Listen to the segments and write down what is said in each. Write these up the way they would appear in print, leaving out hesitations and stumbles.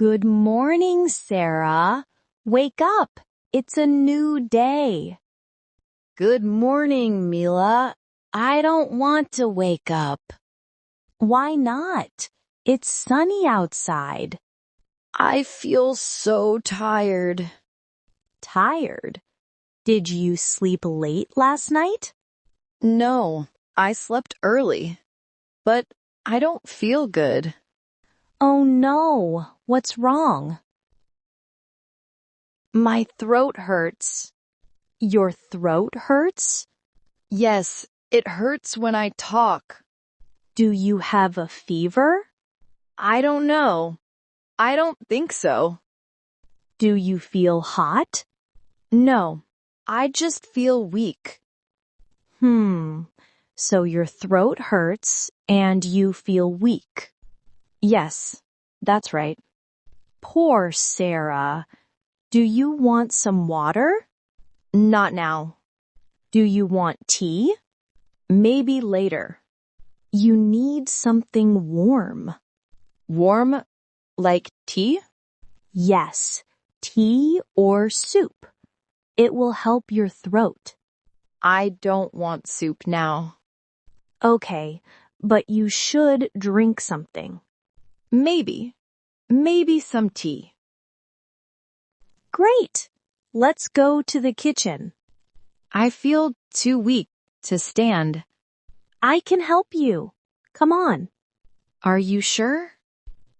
Good morning, Sarah. Wake up. It's a new day. Good morning, Mila. I don't want to wake up. Why not? It's sunny outside. I feel so tired. Tired? Did you sleep late last night? No, I slept early. But I don't feel good. Oh no, what's wrong? My throat hurts. Your throat hurts? Yes, it hurts when I talk. Do you have a fever? I don't know. I don't think so. Do you feel hot? No, I just feel weak. So your throat hurts and you feel weak. Yes, that's right. Poor Sarah. Do you want some water? Not now. Do you want tea? Maybe later. You need something warm. Warm, like tea? Yes, tea or soup. It will help your throat. I don't want soup now. Okay, but you should drink something. Maybe some tea. Great! Let's go to the kitchen. I feel too weak to stand. I can help you. Come on. Are you sure?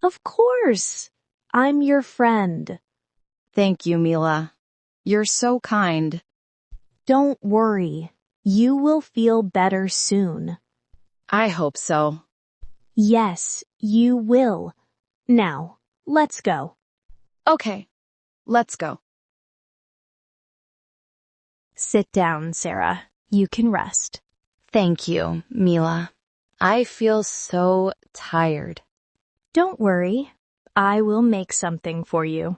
Of course. I'm your friend. Thank you, Mila. You're so kind. Don't worry. You will feel better soon. I hope so. Yes, you will. Now, let's go. Okay, let's go. Sit down, Sarah. You can rest. Thank you, Mila. I feel so tired. Don't worry. I will make something for you.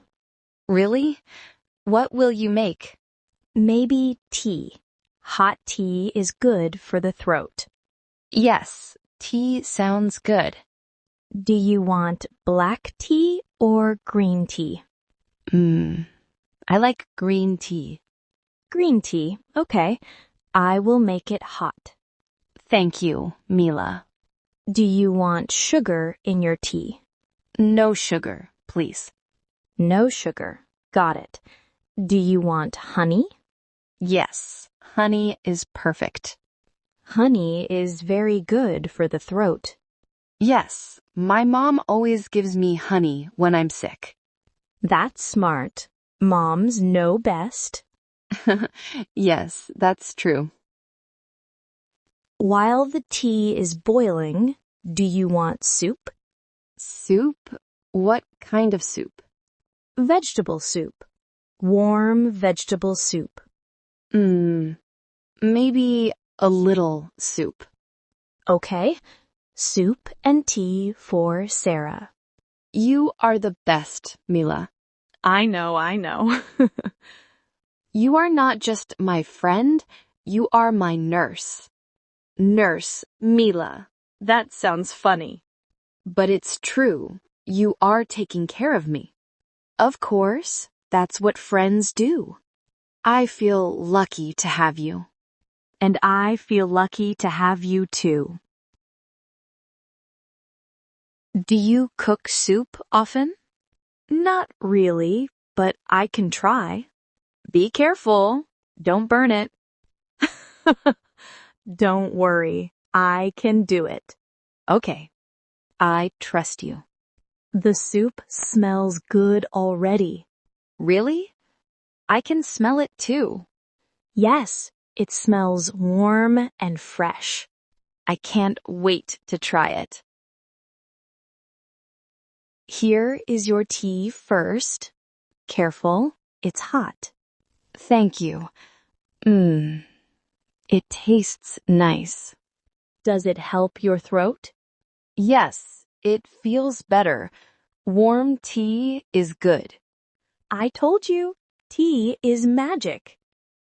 Really? What will you make? Maybe tea. Hot tea is good for the throat. Yes, tea sounds good. Do you want black tea or green tea? I like green tea. Green tea, okay. I will make it hot. Thank you, Mila. Do you want sugar in your tea? No sugar, please. No sugar. Got it. Do you want honey? Yes, honey is perfect. Honey is very good for the throat. Yes, my mom always gives me honey when I'm sick. That's smart. Moms know best. Yes, that's true. While the tea is boiling, do you want soup? Soup? What kind of soup? Vegetable soup. Warm vegetable soup. Maybe a little soup. Okay. Soup and tea for Sarah. You are the best, Mila. I know. You are not just my friend, you are my nurse. Nurse Mila. That sounds funny. But it's true. You are taking care of me. Of course, that's what friends do. I feel lucky to have you. And I feel lucky to have you too. Do you cook soup often? Not really, but I can try. Be careful. Don't burn it. Don't worry. I can do it. Okay. I trust you. The soup smells good already. Really? I can smell it too. Yes, it smells warm and fresh. I can't wait to try it. Here is your tea first. Careful, it's hot. Thank you. It tastes nice. Does it help your throat? Yes, it feels better. Warm tea is good. I told you, tea is magic.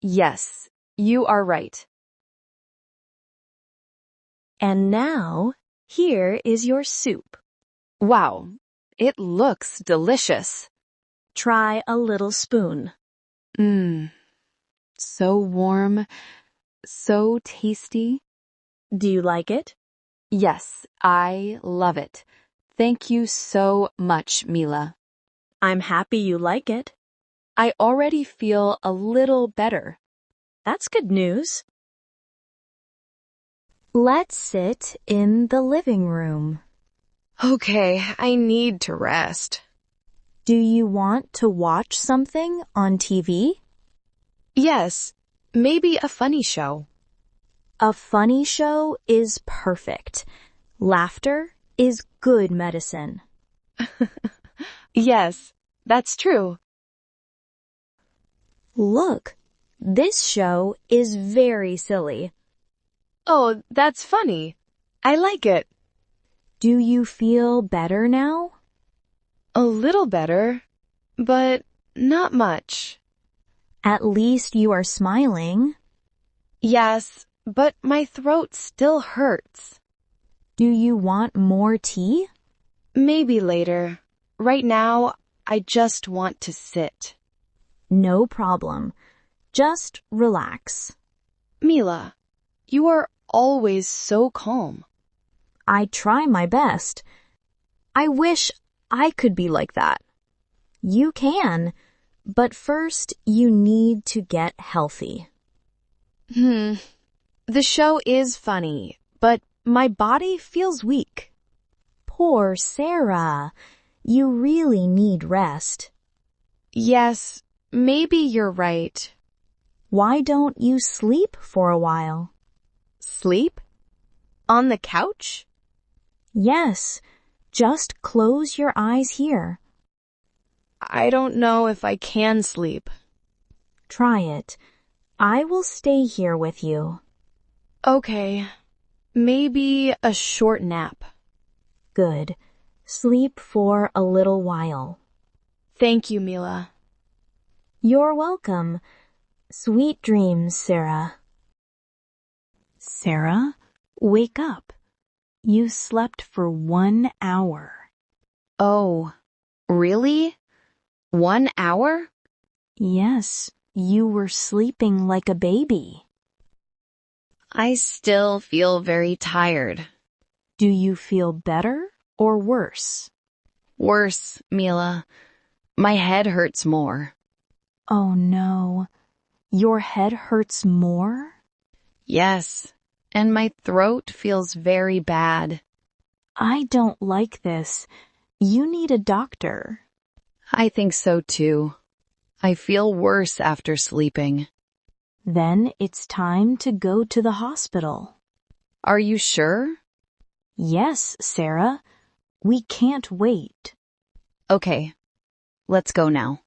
Yes, you are right. And now, here is your soup. Wow, It looks delicious. Try a little spoon. Mmm, so warm, so tasty. Do you like it? Yes, I love it. Thank you so much, Mila. I'm happy you like it. I already feel a little better. That's good news. Let's sit in the living room. Okay, I need to rest. Do you want to watch something on TV? Yes, maybe a funny show. A funny show is perfect. Laughter is good medicine. Yes, that's true. Look, this show is very silly. Oh, that's funny. I like it. Do you feel better now? A little better, but not much. At least you are smiling. Yes, but my throat still hurts. Do you want more tea? Maybe later. Right now, I just want to sit. No problem. Just relax. Mila, you are always so calm. I try my best. I wish I could be like that. You can, but first you need to get healthy. The show is funny, but my body feels weak. Poor Sarah. You really need rest. Yes, maybe you're right. Why don't you sleep for a while? Sleep? On the couch? Yes, just close your eyes here. I don't know if I can sleep. Try it. I will stay here with you. Okay, maybe a short nap. Good. Sleep for a little while. Thank you, Mila. You're welcome. Sweet dreams, Sarah. Sarah, wake up. You slept for 1 hour. Oh, really? 1 hour? Yes, you were sleeping like a baby. I still feel very tired. Do you feel better or worse? Worse, Mila. My head hurts more. Oh no. Your head hurts more? Yes, and my throat feels very bad. I don't like this. You need a doctor. I think so too. I feel worse after sleeping. Then it's time to go to the hospital. Are you sure? Yes, Sarah. We can't wait. Okay, let's go now.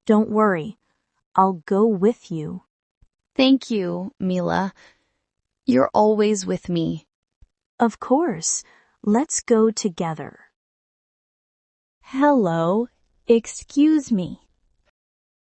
Don't worry. I'll go with you. Thank you, Mila. You're always with me. Of course. Let's go together. Hello. Excuse me.